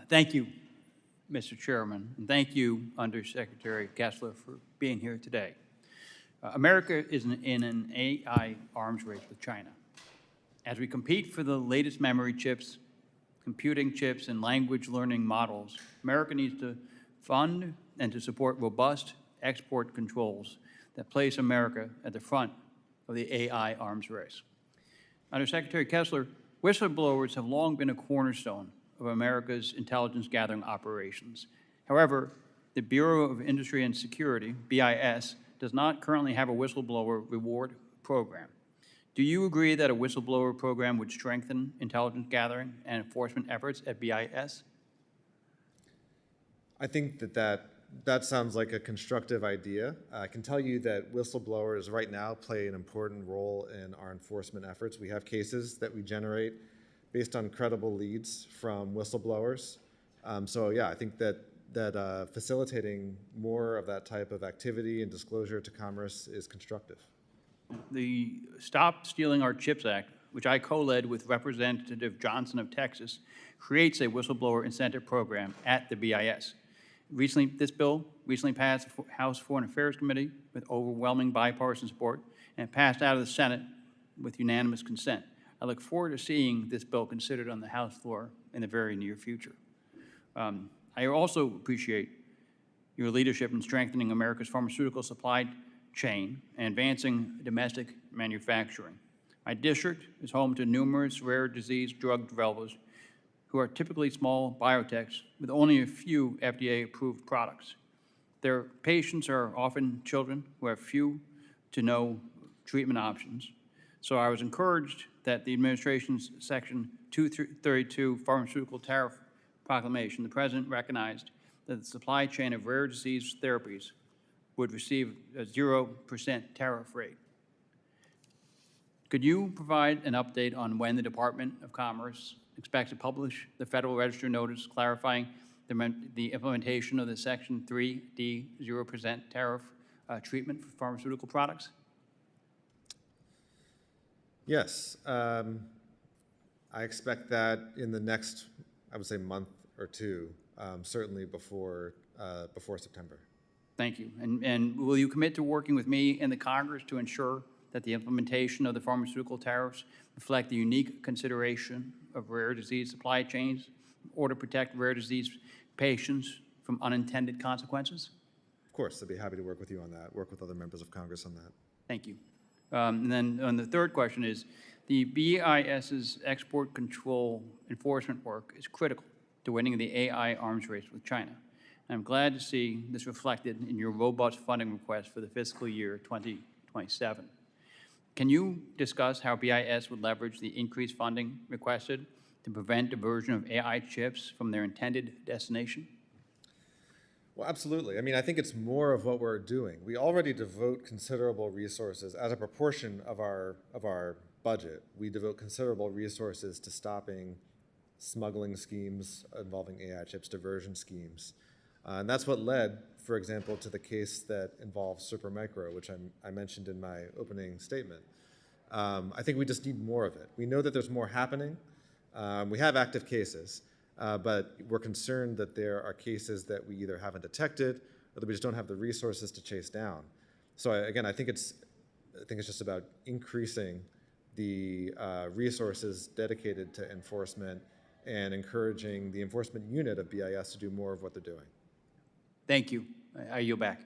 Thank you, Mr. Chairman, and thank you, Undersecretary Kessler, for being here today. America is in an AI arms race with China. As we compete for the latest memory chips, computing chips, and language learning models, America needs to fund and to support robust export controls that place America at the front of the AI arms race. Undersecretary Kessler, whistleblowers have long been a cornerstone of America's intelligence gathering operations. However, the Bureau of Industry and Security, BIS, does not currently have a whistleblower reward program. Do you agree that a whistleblower program would strengthen intelligence gathering and enforcement efforts at BIS? I think that sounds like a constructive idea. I can tell you that whistleblowers right now play an important role in our enforcement efforts. We have cases that we generate based on credible leads from whistleblowers. So yeah, I think that facilitating more of that type of activity and disclosure to Commerce is constructive. The Stop Stealing Our Chips Act, which I co-led with Representative Johnson of Texas, creates a whistleblower incentive program at the BIS. This bill recently passed the House Foreign Affairs Committee with overwhelming bipartisan support and passed out of the Senate with unanimous consent. I look forward to seeing this bill considered on the House floor in the very near future. I also appreciate your leadership in strengthening America's pharmaceutical supply chain and advancing domestic manufacturing. My district is home to numerous rare disease drug developers who are typically small biotechs with only a few FDA-approved products. Their patients are often children who have few to no treatment options. So I was encouraged that the administration's Section 232 Pharmaceutical Tariff Proclamation, the President recognized that the supply chain of rare disease therapies would receive a 0% tariff rate. Could you provide an update on when the Department of Commerce expects to publish the Federal Register notice clarifying the implementation of the Section 3D 0% tariff treatment for pharmaceutical products? Yes, I expect that in the next, I would say, month or two, certainly before September. Thank you. And will you commit to working with me and the Congress to ensure that the implementation of the pharmaceutical tariffs reflect the unique consideration of rare disease supply chains in order to protect rare disease patients from unintended consequences? Of course, I'd be happy to work with you on that, work with other members of Congress on that. Thank you. And then on the third question is, the BIS's export control enforcement work is critical to winning the AI arms race with China. I'm glad to see this reflected in your robust funding request for the fiscal year 2027. Can you discuss how BIS would leverage the increased funding requested to prevent diversion of AI chips from their intended destination? Well, absolutely. I mean, I think it's more of what we're doing. We already devote considerable resources as a proportion of our budget. We devote considerable resources to stopping smuggling schemes involving AI chips, diversion schemes. And that's what led, for example, to the case that involves Supermicro, which I mentioned in my opening statement. I think we just need more of it. We know that there's more happening. We have active cases, but we're concerned that there are cases that we either haven't detected or that we just don't have the resources to chase down. So again, I think it's just about increasing the resources dedicated to enforcement and encouraging the enforcement unit of BIS to do more of what they're doing. Thank you. I yield back.